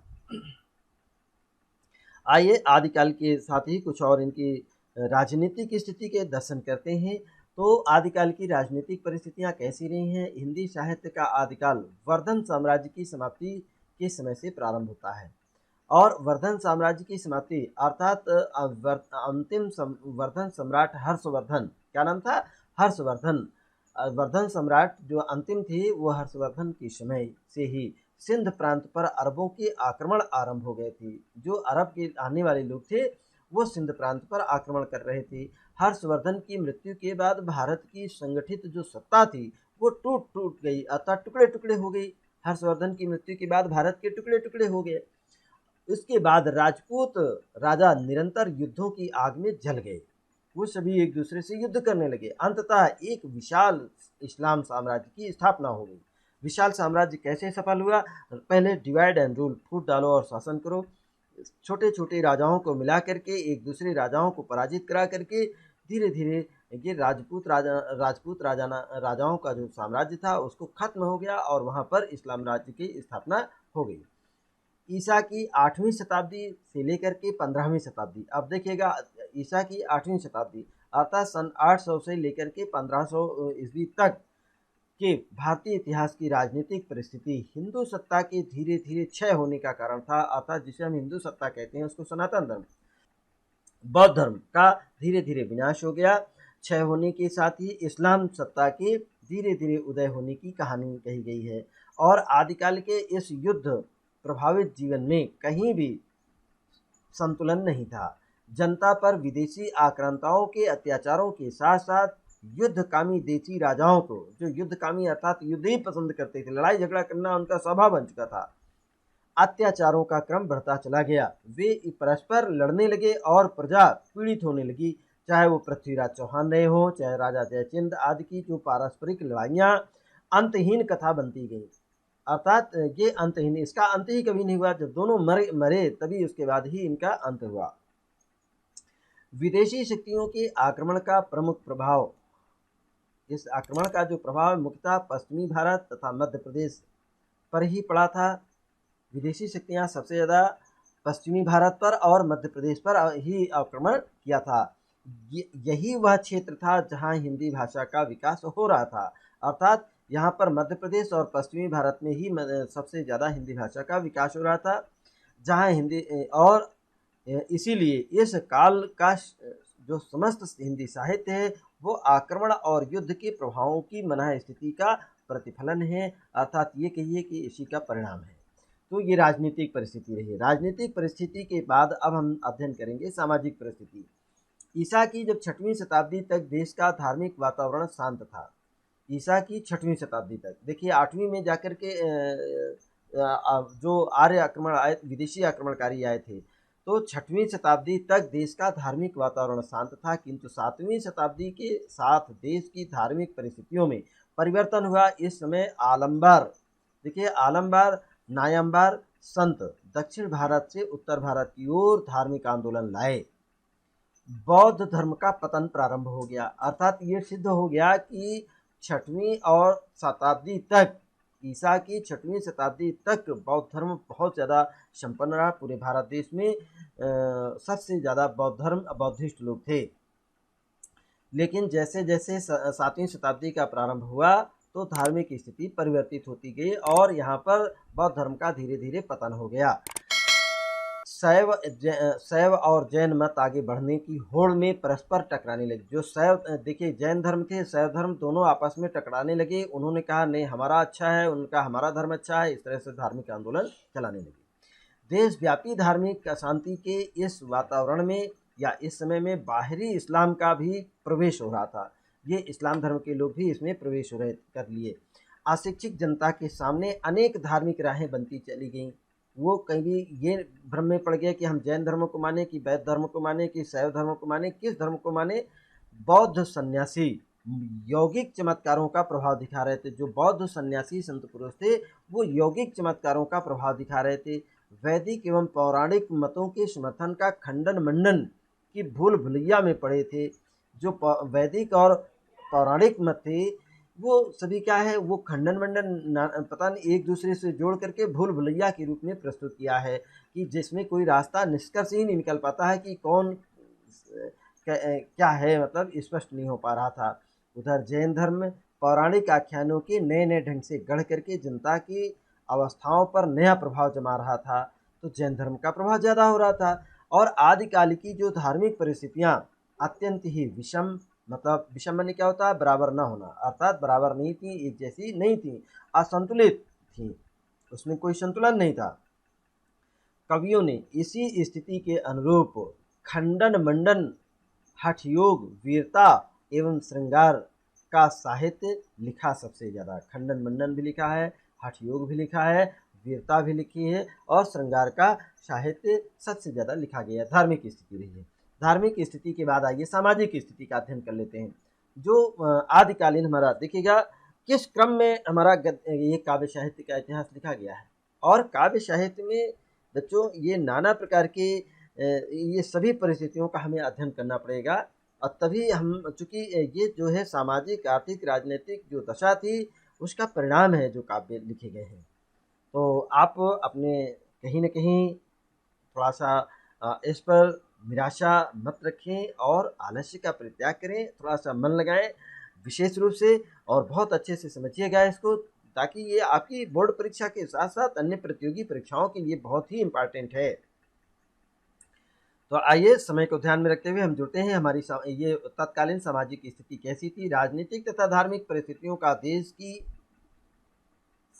आइए आदिकाल के साथ ही कुछ और इनकी राजनीतिक स्थिति के दर्शन करते हैं। तो आदिकाल की राजनीतिक परिस्थितियां कैसी रही हैं। हिंदी साहित्य का आदिकाल वर्धन साम्राज्य की समाप्ति के समय से प्रारंभ होता है। और वर्धन साम्राज्य की समाप्ति अर्थात अंतिम वर्धन सम्राट हर्षवर्धन, क्या नाम था, हर्षवर्धन। वर्धन सम्राट जो अंतिम थे वो हर्षवर्धन के समय से ही सिंध प्रांत पर अरबों के आक्रमण आरंभ हो गए थे। जो अरब के आने वाले लोग थे वो सिंध प्रांत पर आक्रमण कर रहे थे। हर्षवर्धन की मृत्यु के बाद भारत की संगठित जो सत्ता थी वो टूट टूट गई, अर्थात टुकड़े टुकड़े हो गई। हर्षवर्धन की मृत्यु के बाद भारत के टुकड़े टुकड़े हो गए। उसके बाद राजपूत राजा निरंतर युद्धों की आग में जल गए। वो सभी एक दूसरे से युद्ध करने लगे। अंततः एक विशाल इस्लाम साम्राज्य की स्थापना हो गई। विशाल साम्राज्य कैसे सफल हुआ। पहले डिवाइड एंड रूल, फूट डालो और शासन करो। छोटे छोटे राजाओं को मिला करके एक दूसरे राजाओं को पराजित करा करके धीरे धीरे ये राजपूत राजाओं का जो साम्राज्य था उसको खत्म हो गया और वहाँ पर इस्लाम राज्य की स्थापना हो गई। ईसा की 8वीं शताब्दी से लेकर के 15वीं शताब्दी, अब देखिएगा ईसा की 8वीं शताब्दी अर्थात सन 800 से लेकर के 1500 ईस्वी तक के भारतीय इतिहास की राजनीतिक परिस्थिति हिंदू सत्ता के धीरे धीरे क्षय होने का कारण था। अर्थात जिसे हम हिंदू सत्ता कहते हैं उसको सनातन धर्म, बौद्ध धर्म का धीरे धीरे विनाश हो गया। क्षय होने के साथ ही इस्लाम सत्ता के धीरे धीरे उदय होने की कहानी कही गई है। और आदिकाल के इस युद्ध प्रभावित जीवन में कहीं भी संतुलन नहीं था। जनता पर विदेशी आक्रांताओं के अत्याचारों के साथ साथ युद्धकामी देशी राजाओं को, जो युद्धकामी अर्थात युद्ध ही पसंद करते थे, लड़ाई झगड़ा करना उनका स्वभाव बन चुका था, अत्याचारों का क्रम बढ़ता चला गया। वे परस्पर लड़ने लगे और प्रजा पीड़ित होने लगी। चाहे वो पृथ्वीराज चौहान रहे हों, चाहे राजा जयचंद आदि की जो पारस्परिक लड़ाइयाँ अंतहीन कथा बनती गई। अर्थात ये अंतहीन, इसका अंत ही कभी नहीं हुआ। जब दोनों मरे तभी उसके बाद ही इनका अंत हुआ। विदेशी शक्तियों के आक्रमण का प्रमुख प्रभाव, इस आक्रमण का जो प्रभाव मुख्यतः पश्चिमी भारत तथा मध्य प्रदेश पर ही पड़ा था। विदेशी शक्तियां सबसे ज़्यादा पश्चिमी भारत पर और मध्य प्रदेश पर ही आक्रमण किया था। यही वह क्षेत्र था जहां हिंदी भाषा का विकास हो रहा था। अर्थात यहाँ पर मध्य प्रदेश और पश्चिमी भारत में ही सबसे ज़्यादा हिंदी भाषा का विकास हो रहा था, जहाँ हिंदी और इसीलिए इस काल का जो समस्त हिंदी साहित्य है वो आक्रमण और युद्ध के प्रभावों की मनाह स्थिति का प्रतिफलन है। अर्थात ये कहिए कि इसी का परिणाम है। तो ये राजनीतिक परिस्थिति रही। राजनीतिक परिस्थिति के बाद अब हम अध्ययन करेंगे सामाजिक परिस्थिति। ईसा की जब 6वीं शताब्दी तक देश का धार्मिक वातावरण शांत था। ईसा की 6वीं शताब्दी तक, देखिए 8वीं में जाकर के जो आर्य आक्रमण आए, विदेशी आक्रमणकारी आए थे, तो 6वीं शताब्दी तक देश का धार्मिक वातावरण शांत था। किंतु 7वीं शताब्दी के साथ देश की धार्मिक परिस्थितियों में परिवर्तन हुआ। इस समय आलमबार, देखिए आलमबार नायंबार संत दक्षिण भारत से उत्तर भारत की ओर धार्मिक आंदोलन लाए। बौद्ध धर्म का पतन प्रारंभ हो गया। अर्थात ये सिद्ध हो गया कि 6वीं और शताब्दी तक, ईसा की 6वीं शताब्दी तक बौद्ध धर्म बहुत ज़्यादा संपन्न रहा। पूरे भारत देश में सबसे ज़्यादा बौद्धिस्ट लोग थे। लेकिन जैसे जैसे 7वीं शताब्दी का प्रारंभ हुआ तो धार्मिक स्थिति परिवर्तित होती गई और यहाँ पर बौद्ध धर्म का धीरे धीरे पतन हो गया। शैव और जैन मत आगे बढ़ने की होड़ में परस्पर टकराने लगे। जो शैव देखिए जैन धर्म थे, शैव धर्म, दोनों आपस में टकराने लगे। उन्होंने कहा नहीं हमारा अच्छा है, उनका हमारा धर्म अच्छा है, इस तरह से धार्मिक आंदोलन चलाने लगे। देशव्यापी धार्मिक अशांति के इस वातावरण में या इस समय में बाहरी इस्लाम का भी प्रवेश हो रहा था। ये इस्लाम धर्म के लोग भी इसमें प्रवेश हो रहे कर लिए। अशिक्षित जनता के सामने अनेक धार्मिक राहें बनती चली गईं। वो कभी ये भ्रम में पड़ गए कि हम जैन धर्म को माने, कि बौद्ध धर्म को माने, कि शैव धर्म को माने, किस धर्म को माने। बौद्ध सन्यासी यौगिक चमत्कारों का प्रभाव दिखा रहे थे। जो बौद्ध सन्यासी संत पुरुष थे वो यौगिक चमत्कारों का प्रभाव दिखा रहे थे। वैदिक एवं पौराणिक मतों के समर्थन का खंडन मंडन की भूल भुलैया में पड़े थे। जो वैदिक और पौराणिक मत थे वो सभी क्या है, वो खंडन मंडन पता नहीं एक दूसरे से जोड़ करके भूल भुलैया के रूप में प्रस्तुत किया है, कि जिसमें कोई रास्ता निष्कर्ष ही नहीं निकल पाता है कि कौन क्या है, मतलब स्पष्ट नहीं हो पा रहा था। उधर जैन धर्म पौराणिक आख्यानों के नए नए ढंग से गढ़ करके जनता की अवस्थाओं पर नया प्रभाव जमा रहा था, तो जैन धर्म का प्रभाव ज़्यादा हो रहा था। और आदिकाल की जो धार्मिक परिस्थितियाँ अत्यंत ही विषम, मतलब विषम माने क्या होता है, बराबर ना होना, अर्थात बराबर नहीं थी, एक जैसी नहीं थी, असंतुलित थी, उसमें कोई संतुलन नहीं था। कवियों ने इसी स्थिति के अनुरूप खंडन मंडन, हठ योग, वीरता एवं श्रृंगार का साहित्य लिखा सबसे ज़्यादा। खंडन मंडन भी लिखा है, हठ योग भी लिखा है, वीरता भी लिखी है, और श्रृंगार का साहित्य सबसे ज़्यादा लिखा गया। धार्मिक स्थिति रही है। धार्मिक स्थिति के बाद आइए सामाजिक स्थिति का अध्ययन कर लेते हैं। जो आदिकालीन हमारा देखिएगा किस क्रम में हमारा ये काव्य साहित्य का इतिहास लिखा गया है। और काव्य साहित्य में बच्चों ये नाना प्रकार के ये सभी परिस्थितियों का हमें अध्ययन करना पड़ेगा, और तभी हम, चूँकि ये जो है सामाजिक आर्थिक राजनीतिक जो दशा थी उसका परिणाम है जो काव्य लिखे गए हैं। तो आप अपने कहीं न कहीं थोड़ा-सा इस पर निराशा मत रखें और आलस्य का परित्याग करें, थोड़ा-सा मन लगाएँ विशेष रूप से, और बहुत अच्छे से समझिएगा इसको, ताकि ये आपकी बोर्ड परीक्षा के साथ-साथ अन्य प्रतियोगी परीक्षाओं के लिए बहुत ही इम्पोर्टेंट है। तो आइए समय को ध्यान में रखते हुए हम जुड़ते हैं। हमारी ये तत्कालीन सामाजिक स्थिति कैसी थी, राजनीतिक तथा धार्मिक परिस्थितियों का देश की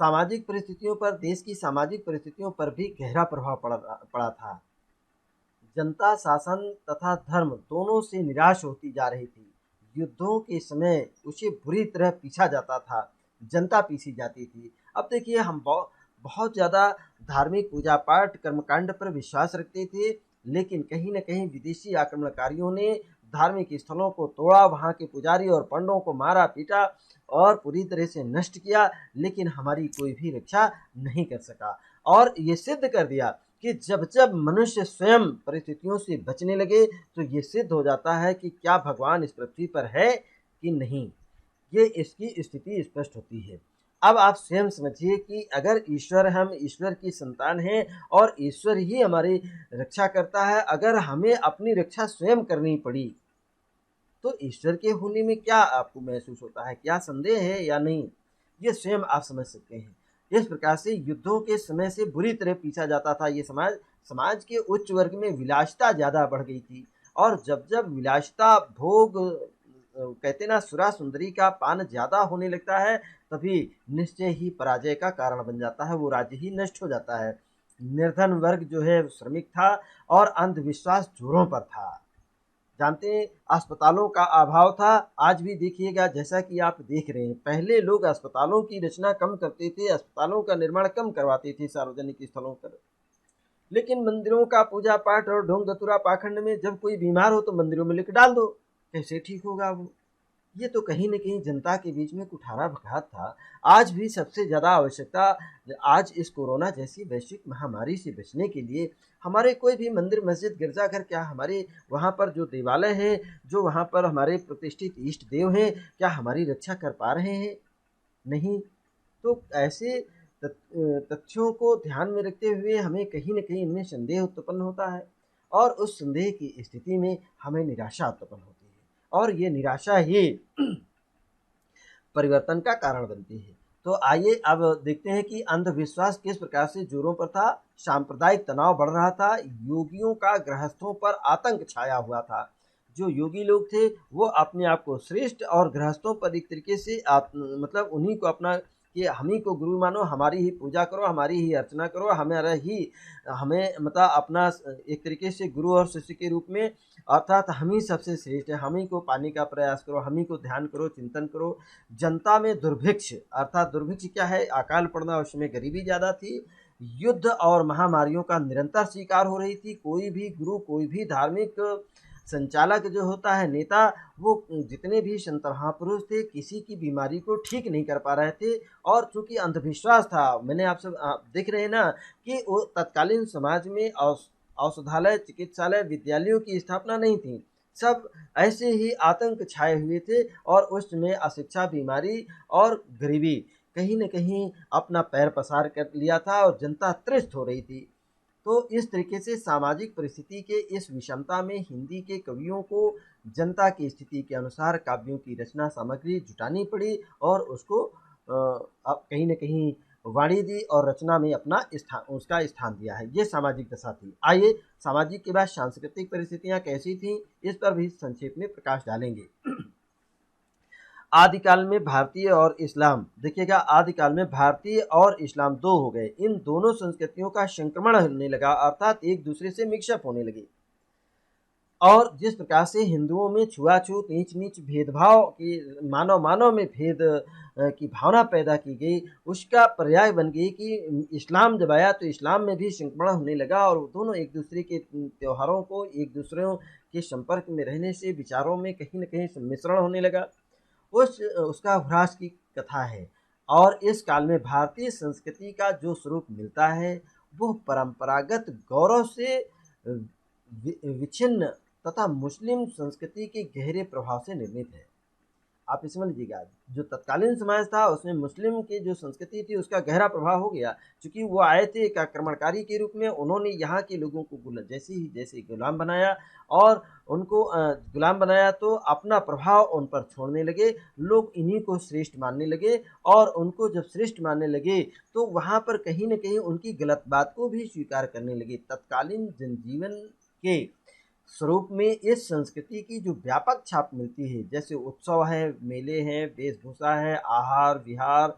सामाजिक परिस्थितियों पर भी गहरा प्रभाव पड़ा था। जनता शासन तथा धर्म दोनों से निराश होती जा रही थी। युद्धों के समय उसे बुरी तरह पीछा जाता था, जनता पीसी जाती थी। अब देखिए हम बहुत ज़्यादा धार्मिक पूजा पाठ कर्मकांड पर विश्वास रखते थे, लेकिन कहीं न कहीं विदेशी आक्रमणकारियों ने धार्मिक स्थलों को तोड़ा, वहाँ के पुजारी और पंडों को मारा पीटा और पूरी तरह से नष्ट किया, लेकिन हमारी कोई भी रक्षा नहीं कर सका। और ये सिद्ध कर दिया कि जब जब मनुष्य स्वयं परिस्थितियों से बचने लगे तो ये सिद्ध हो जाता है कि क्या भगवान इस पृथ्वी पर है कि नहीं, ये इसकी स्थिति स्पष्ट होती है। अब आप स्वयं समझिए कि अगर हम ईश्वर की संतान हैं और ईश्वर ही हमारी रक्षा करता है, अगर हमें अपनी रक्षा स्वयं करनी पड़ी तो ईश्वर के होने में क्या आपको महसूस होता है, क्या संदेह है या नहीं, ये स्वयं आप समझ सकते हैं। इस प्रकार से युद्धों के समय से बुरी तरह पीछा जाता था ये समाज के उच्च वर्ग में विलासिता ज़्यादा बढ़ गई थी, और जब जब विलासिता भोग कहते ना सुरा सुंदरी का पान ज़्यादा होने लगता है, तभी निश्चय ही पराजय का कारण बन जाता है, वो राज्य ही नष्ट हो जाता है। निर्धन वर्ग जो है श्रमिक था और अंधविश्वास जोरों पर था। जानते हैं अस्पतालों का अभाव था। आज भी देखिएगा जैसा कि आप देख रहे हैं, पहले लोग अस्पतालों की रचना कम करते थे, अस्पतालों का निर्माण कम करवाते थे सार्वजनिक स्थलों पर, लेकिन मंदिरों का पूजा पाठ और ढोंग धतूरा पाखंड में जब कोई बीमार हो तो मंदिरों में लिख डाल दो, कैसे ठीक होगा वो। ये तो कहीं न कहीं जनता के बीच में कुठाराघात था। आज भी सबसे ज़्यादा आवश्यकता आज इस कोरोना जैसी वैश्विक महामारी से बचने के लिए हमारे कोई भी मंदिर, मस्जिद, गिरजाघर, क्या हमारे वहाँ पर जो देवालय हैं, जो वहाँ पर हमारे प्रतिष्ठित इष्ट देव हैं, क्या हमारी रक्षा कर पा रहे हैं? नहीं। तो ऐसे तथ्यों को ध्यान में रखते हुए हमें कहीं न कहीं इनमें संदेह उत्पन्न होता है, और उस संदेह की स्थिति में हमें निराशा उत्पन्न होती है, और ये निराशा ही परिवर्तन का कारण बनती है। तो आइए अब देखते हैं कि अंधविश्वास किस प्रकार से जोरों पर था। सांप्रदायिक तनाव बढ़ रहा था, योगियों का गृहस्थों पर आतंक छाया हुआ था। जो योगी लोग थे वो अपने आप को श्रेष्ठ और गृहस्थों पर एक तरीके से मतलब उन्हीं को अपना कि हम ही को गुरु मानो, हमारी ही पूजा करो, हमारी ही अर्चना करो, हमारा ही हमें मतलब अपना एक तरीके से गुरु और शिष्य के रूप में, अर्थात हम ही सबसे श्रेष्ठ है, हम ही को पाने का प्रयास करो, हम ही को ध्यान करो, चिंतन करो। जनता में दुर्भिक्ष, अर्थात दुर्भिक्ष क्या है, अकाल पड़ना, उसमें गरीबी ज़्यादा थी। युद्ध और महामारियों का निरंतर शिकार हो रही थी। कोई भी गुरु, कोई भी धार्मिक संचालक जो होता है, नेता, वो जितने भी संत महापुरुष थे किसी की बीमारी को ठीक नहीं कर पा रहे थे। और चूंकि अंधविश्वास था, मैंने आपसे आप देख रहे हैं ना कि वो तत्कालीन समाज में औषधालय, चिकित्सालय, विद्यालयों की स्थापना नहीं थी। सब ऐसे ही आतंक छाए हुए थे और उसमें अशिक्षा, बीमारी और गरीबी कहीं न कहीं अपना पैर पसार कर लिया था और जनता त्रस्त हो रही थी। तो इस तरीके से सामाजिक परिस्थिति के इस विषमता में हिंदी के कवियों को जनता की स्थिति के अनुसार काव्यों की रचना सामग्री जुटानी पड़ी और उसको अब कहीं न कहीं वाणी दी और रचना में अपना स्थान, उसका स्थान दिया है। ये सामाजिक दशा थी। आइए सामाजिक के बाद सांस्कृतिक परिस्थितियाँ कैसी थीं, इस पर भी संक्षेप में प्रकाश डालेंगे। आदिकाल में भारतीय और इस्लाम, देखिएगा आदिकाल में भारतीय और इस्लाम दो हो गए। इन दोनों संस्कृतियों का संक्रमण होने लगा, अर्थात एक दूसरे से मिक्सअप होने लगे। और जिस प्रकार से हिंदुओं में छुआछूत, नीच नीच भेदभाव की, मानव मानव में भेद की भावना पैदा की गई, उसका पर्याय बन गई कि इस्लाम जब आया तो इस्लाम में भी संक्रमण होने लगा और दोनों एक दूसरे के त्योहारों को, एक दूसरे के संपर्क में रहने से विचारों में कहीं न कहीं सम्मिश्रण होने लगा। उसका ह्रास की कथा है। और इस काल में भारतीय संस्कृति का जो स्वरूप मिलता है वो परंपरागत गौरव से विच्छिन्न तथा मुस्लिम संस्कृति के गहरे प्रभाव से निर्मित है। आप इसे समझ लीजिएगा, जो तत्कालीन समाज था उसमें मुस्लिम की जो संस्कृति थी उसका गहरा प्रभाव हो गया, क्योंकि वो आए थे एक आक्रमणकारी के रूप में। उन्होंने यहाँ के लोगों को जैसे गुलाम बनाया और उनको गुलाम बनाया तो अपना प्रभाव उन पर छोड़ने लगे। लोग इन्हीं को श्रेष्ठ मानने लगे और उनको जब श्रेष्ठ मानने लगे तो वहाँ पर कहीं न कहीं उनकी गलत बात को भी स्वीकार करने लगे। तत्कालीन जनजीवन के स्वरूप में इस संस्कृति की जो व्यापक छाप मिलती है, जैसे उत्सव है, मेले हैं, वेशभूषा है, आहार विहार,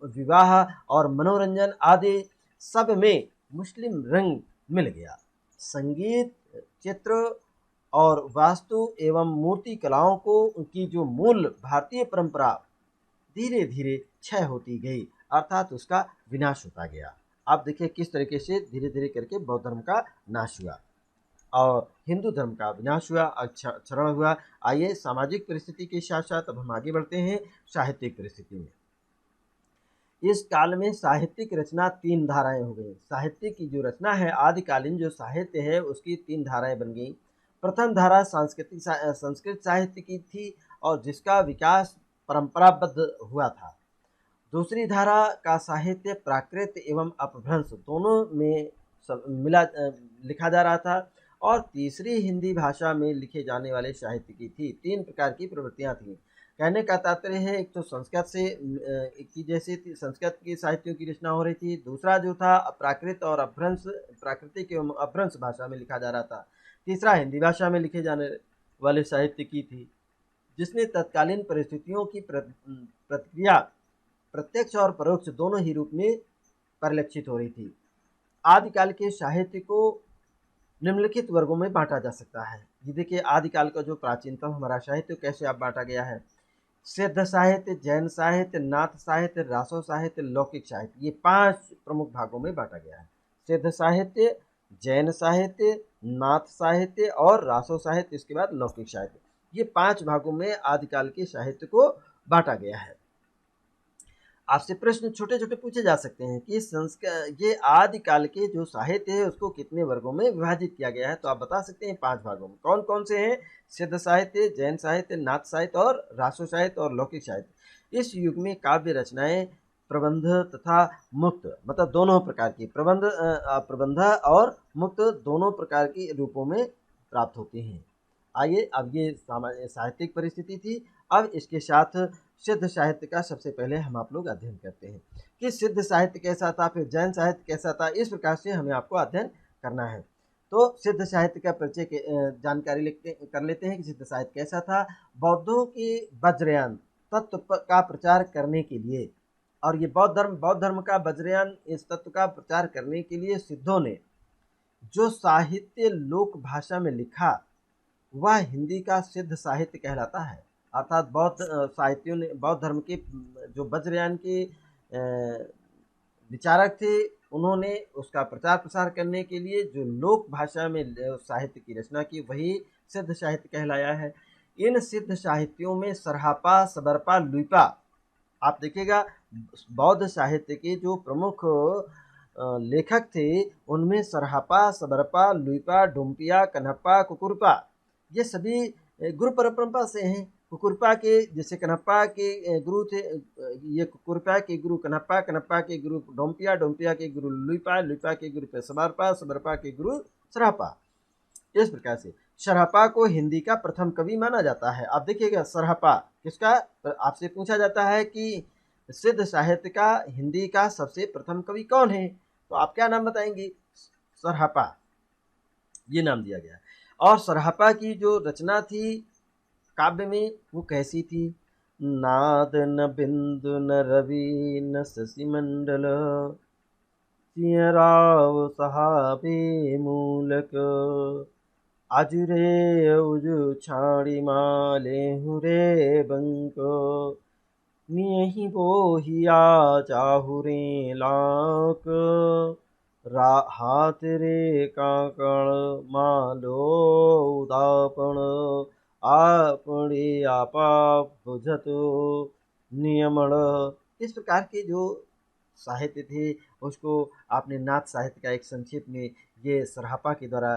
विवाह और मनोरंजन आदि सब में मुस्लिम रंग मिल गया। संगीत, चित्र और वास्तु एवं मूर्ति कलाओं को उनकी जो मूल भारतीय परंपरा धीरे धीरे क्षय होती गई, अर्थात उसका विनाश होता गया। आप देखिए किस तरीके से धीरे धीरे करके बौद्ध धर्म का नाश हुआ और हिंदू धर्म का विनाश हुआ, क्षरण हुआ। आइए सामाजिक परिस्थिति के साथ साथ अब हम आगे बढ़ते हैं साहित्यिक परिस्थिति में। इस काल में साहित्यिक रचना तीन धाराएं हो गई। साहित्य की जो रचना है, आदिकालीन जो साहित्य है उसकी तीन धाराएं बन गई। प्रथम धारा संस्कृत साहित्य की थी और जिसका विकास परंपराबद्ध हुआ था। दूसरी धारा का साहित्य प्राकृत एवं अपभ्रंश दोनों में लिखा जा रहा था। और तीसरी हिंदी भाषा में लिखे जाने वाले साहित्य की थी। तीन प्रकार की प्रवृत्तियां थीं। कहने का तात्पर्य है, एक तो संस्कृत से की जैसे संस्कृत की साहित्यों की रचना हो रही थी, दूसरा जो था प्राकृत और अपभ्रंश, प्राकृतिक एवं अपभ्रंश भाषा में लिखा जा रहा था, तीसरा हिंदी भाषा में लिखे जाने वाले साहित्य की थी, जिसने तत्कालीन परिस्थितियों की प्रतिक्रिया प्रत्यक्ष और परोक्ष दोनों ही रूप में परिलक्षित हो रही थी। आदिकाल के साहित्य को निम्नलिखित वर्गों में बांटा जा सकता है। ये देखिए आदिकाल का जो प्राचीनतम हमारा साहित्य कैसे आप बांटा गया है। सिद्ध साहित्य, जैन साहित्य, नाथ साहित्य, रासो साहित्य, लौकिक साहित्य, ये पांच प्रमुख भागों में बांटा गया है। सिद्ध साहित्य, जैन साहित्य, नाथ साहित्य और रासो साहित्य, इसके बाद लौकिक साहित्य, ये पांच भागों में आदिकाल के साहित्य को बांटा गया है। आपसे प्रश्न छोटे छोटे पूछे जा सकते हैं कि ये आदिकाल के जो साहित्य है उसको कितने वर्गों में विभाजित किया गया है, तो आप बता सकते हैं पांच भागों में। कौन कौन से हैं? सिद्ध साहित्य, जैन साहित्य, नाथ साहित्य और रासो साहित्य और लौकिक साहित्य। इस युग में काव्य रचनाएं प्रबंध तथा मुक्त, मतलब दोनों प्रकार की प्रबंध और मुक्त दोनों प्रकार के रूपों में प्राप्त होती हैं। आइए अब ये साहित्यिक परिस्थिति थी। अब इसके साथ सिद्ध साहित्य का सबसे पहले हम आप लोग अध्ययन करते हैं कि सिद्ध साहित्य कैसा था, फिर जैन साहित्य कैसा था। इस प्रकार से हमें आपको अध्ययन करना है। तो सिद्ध साहित्य का परिचय जानकारी कर लेते हैं कि सिद्ध साहित्य कैसा था। बौद्धों के वज्रयान तत्व का प्रचार करने के लिए, और ये बौद्ध धर्म का वज्रयान, इस तत्व का प्रचार करने के लिए सिद्धों ने जो साहित्य लोक भाषा में लिखा वह हिंदी का सिद्ध साहित्य कहलाता है। अर्थात बौद्ध साहित्यों ने, बौद्ध धर्म के जो वज्रयान के विचारक थे, उन्होंने उसका प्रचार प्रसार करने के लिए जो लोक भाषा में साहित्य की रचना की, वही सिद्ध साहित्य कहलाया है। इन सिद्ध साहित्यों में सरहापा, सबरपा, लुइपा, आप देखिएगा बौद्ध साहित्य के जो प्रमुख लेखक थे, उनमें सरहापा, सबरपा, लुइपा, डोम्पिया, कन्हप्पा, कुकुरपा, ये सभी गुरु परंपरा से हैं। कुकुरपा के, जैसे कन्हप्पा के गुरु थे, ये कुकुरपा के गुरु कन्हप्पा, कन्हप्पा के गुरु डोम्पिया, डोम्पिया के गुरु लुइपा, लुइपा के गुरु सबरपा, सबरपा के गुरु सरहापा। इस प्रकार से सरहापा को हिंदी का प्रथम कवि माना जाता है। आप देखिएगा सरहापा किसका, आपसे पूछा जाता है कि सिद्ध साहित्य का हिंदी का सबसे प्रथम कवि कौन है, तो आप क्या नाम बताएंगे? सरहापा, ये नाम दिया गया। और सरहापा की जो रचना थी काव्य में, वो कैसी थी? नाद न बिंदु न रवि न शशि मंडल, राव सहाबे मूलक, आजुरे उजु छाड़ी माले हुरे बंको, नियहि बोहिया चाहुरे लाक, हाथ रे काकड़ मालो उदापण, आपणे आपा बुझतो नियमण। इस प्रकार के जो साहित्य थे, उसको आपने नाथ साहित्य का एक संक्षेप में, ये सरहापा के द्वारा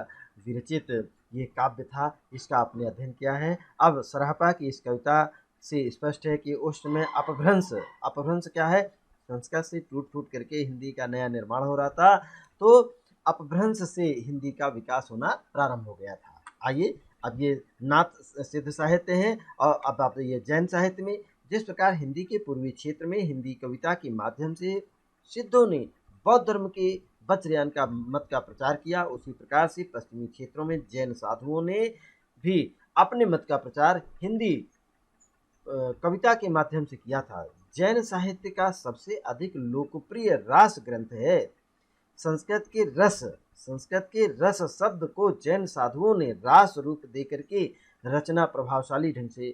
विरचित ये काव्य था, इसका आपने अध्ययन किया है। अब सरहापा की इस कविता से स्पष्ट है कि उस समय अपभ्रंश, अपभ्रंश क्या है? संस्कृत से टूट फूट करके हिंदी का नया निर्माण हो रहा था, तो अपभ्रंश से हिंदी का विकास होना प्रारंभ हो गया था। आइए, अब ये नाथ सिद्ध साहित्य है, और अब आप ये जैन साहित्य में जिस प्रकार हिंदी के पूर्वी क्षेत्र में हिंदी कविता के माध्यम से सिद्धों ने बौद्ध धर्म के वज्रयान का मत का प्रचार किया, उसी प्रकार से पश्चिमी क्षेत्रों में जैन साधुओं ने भी अपने मत का प्रचार हिंदी कविता के माध्यम से किया था। जैन साहित्य का सबसे अधिक लोकप्रिय रास ग्रंथ है। संस्कृत के रस शब्द को जैन साधुओं ने रास रूप देकर के रचना प्रभावशाली ढंग से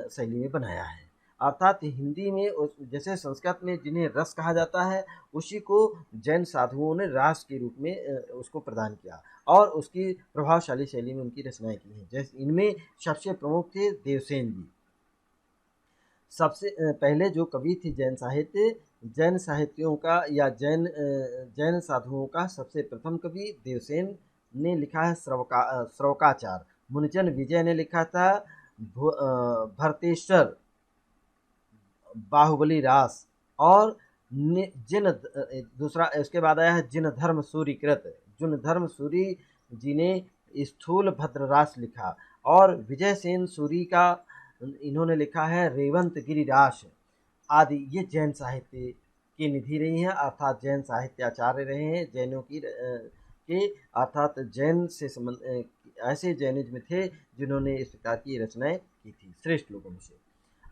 शैली में बनाया है। अर्थात हिंदी में जैसे संस्कृत में जिन्हें रस कहा जाता है, उसी को जैन साधुओं ने रास के रूप में उसको प्रदान किया, और उसकी प्रभावशाली शैली में उनकी रचनाएं की हैं। जैसे इनमें सबसे प्रमुख थे देवसेन जी। सबसे पहले जो कवि थे जैन साहित्यों का या जैन साधुओं का सबसे प्रथम कवि देवसेन ने लिखा है श्रवकाचार। मुनिजन विजय ने लिखा था भरतेश्वर बाहुबली रास, और दूसरा इसके बाद आया है जिन धर्म सूरी जी ने स्थूल भद्र रास लिखा, और विजय सेन सूरी का इन्होंने लिखा है रेवंत गिरिरास आदि। ये जैन साहित्य की निधि रही हैं, अर्थात जैन साहित्य आचार्य रहे हैं जैनों की के, अर्थात जैन से संबंध ऐसे जैनिज्म थे जिन्होंने इस प्रकार की रचनाएं की थी श्रेष्ठ लोगों में से।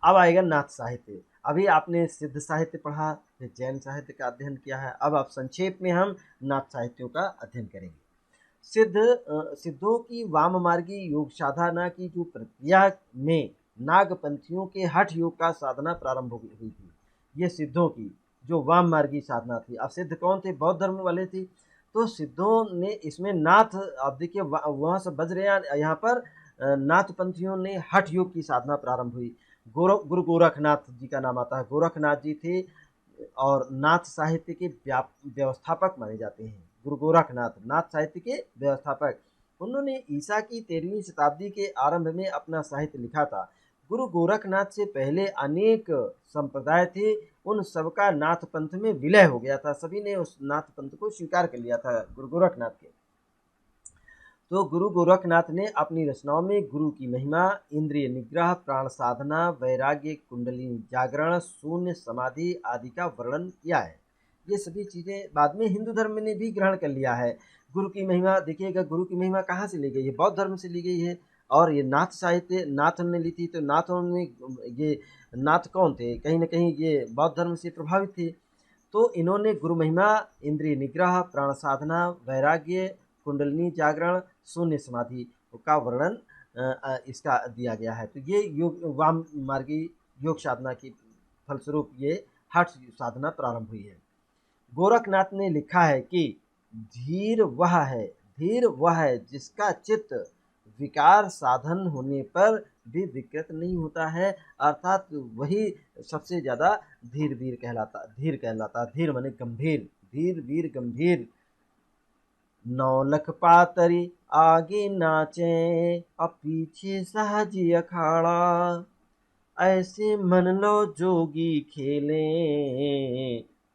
अब आएगा नाथ साहित्य। अभी आपने सिद्ध साहित्य पढ़ा, फिर जैन साहित्य का अध्ययन किया है, अब आप संक्षेप में हम नाथ साहित्यों का अध्ययन करेंगे। सिद्धों की वाममार्गी योग साधना की जो प्रक्रिया में नागपंथियों के हठ योग का साधना प्रारंभ हुई थी, ये सिद्धों की जो वाम मार्गी साधना थी। अब सिद्ध कौन थे? बौद्ध धर्म वाले थे। तो सिद्धों ने इसमें नाथ, अब देखिए वहाँ से बज्रयान, यहाँ पर नाथपंथियों ने हठ योग की साधना प्रारंभ हुई। गुरु गोरखनाथ जी का नाम आता है। गोरखनाथ जी थे और नाथ साहित्य के व्यवस्थापक माने जाते हैं। गुरु गोरखनाथ नाथ साहित्य के व्यवस्थापक। उन्होंने ईसा की 13वीं शताब्दी के आरंभ में अपना साहित्य लिखा था। गुरु गोरखनाथ से पहले अनेक संप्रदाय थे, उन सबका नाथ पंथ में विलय हो गया था। सभी ने उस नाथ पंथ को स्वीकार कर लिया था गुरु गोरखनाथ के। तो गुरु गोरखनाथ ने अपनी रचनाओं में गुरु की महिमा, इंद्रिय निग्रह, प्राण साधना, वैराग्य, कुंडलिनी जागरण, शून्य समाधि आदि का वर्णन किया है। ये सभी चीज़ें बाद में हिंदू धर्म ने भी ग्रहण कर लिया है। गुरु की महिमा देखिएगा, गुरु की महिमा कहाँ से ली गई है? बौद्ध धर्म से ली गई है। और ये नाथ साहित्य नाथों ने ली थी, तो नाथों ने ये नाथ कौन थे? कहीं न कहीं ये बौद्ध धर्म से प्रभावित थे। तो इन्होंने गुरु महिमा, इंद्रिय निग्रह, प्राण साधना, वैराग्य, कुंडलिनी जागरण, शून्य समाधि का वर्णन इसका दिया गया है। तो ये योग वाम मार्गी योग साधना की फलस्वरूप ये हठ साधना प्रारंभ हुई है। गोरखनाथ ने लिखा है कि धीर वह है जिसका चित्त विकार साधन होने पर भी विकृत नहीं होता है, अर्थात वही सबसे ज्यादा धीर कहलाता। धीर माने गंभीर, धीर वीर गंभीर। नौलख पातरी आगे नाचे और पीछे सहजी अखाड़ा, ऐसे मन लो जोगी खेले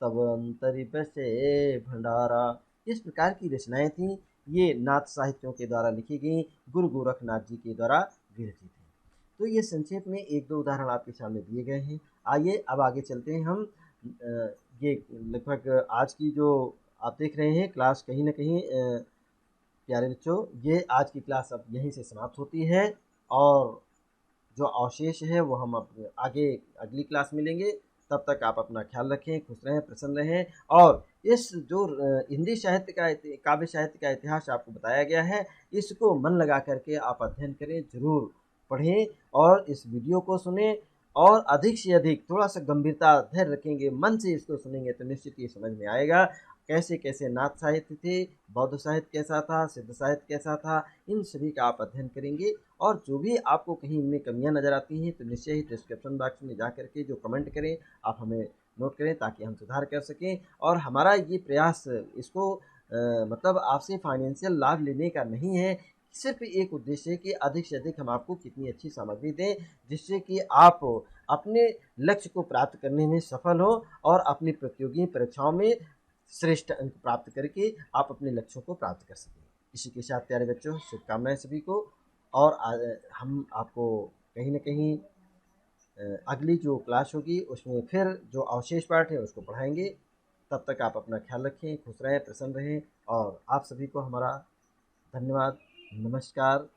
तब अंतरि बसे भंडारा। इस प्रकार की रचनाएं थीं। ये नाथ साहित्यों के द्वारा लिखी गई, गुरु गोरखनाथ जी के द्वारा विरचित हैं। तो ये संक्षेप में एक दो उदाहरण आपके सामने दिए गए हैं। आइए अब आगे चलते हैं हम। ये लगभग आज की जो आप देख रहे हैं क्लास, कहीं ना कहीं प्यारे बच्चों, ये आज की क्लास अब यहीं से समाप्त होती है। और जो अवशेष है वो हम अब आगे अगली क्लास में लेंगे। तब तक आप अपना ख्याल रखें, खुश रहें, प्रसन्न रहें। और इस जो हिंदी साहित्य का काव्य साहित्य का इतिहास आपको बताया गया है, इसको मन लगा करके आप अध्ययन करें, जरूर पढ़ें और इस वीडियो को सुने। और अधिक से अधिक थोड़ा सा गंभीरता धैर्य रखेंगे, मन से इसको सुनेंगे तो निश्चित ये समझ में आएगा कैसे कैसे नाथ साहित्य थे, बौद्ध साहित्य कैसा था, सिद्ध साहित्य कैसा था। इन सभी का आप अध्ययन करेंगे। और जो भी आपको कहीं इनमें कमियां नज़र आती हैं तो निश्चय ही डिस्क्रिप्शन बॉक्स में जा करके जो कमेंट करें आप हमें नोट करें, ताकि हम सुधार कर सकें। और हमारा ये प्रयास इसको मतलब आपसे फाइनेंशियल लाभ लेने का नहीं है, सिर्फ एक उद्देश्य है कि अधिक से अधिक हम आपको कितनी अच्छी सामग्री दें जिससे कि आप अपने लक्ष्य को प्राप्त करने में सफल हो और अपनी प्रतियोगी परीक्षाओं में श्रेष्ठ अंक प्राप्त करके आप अपने लक्ष्यों को प्राप्त कर सकें। इसी के साथ प्यारे बच्चों, शुभकामनाएं सभी को। और हम आपको कहीं न कहीं अगली जो क्लास होगी उसमें फिर जो अवशेष पाठ है उसको पढ़ाएंगे। तब तक आप अपना ख्याल रखें, खुश रहें, प्रसन्न रहें। और आप सभी को हमारा धन्यवाद, नमस्कार।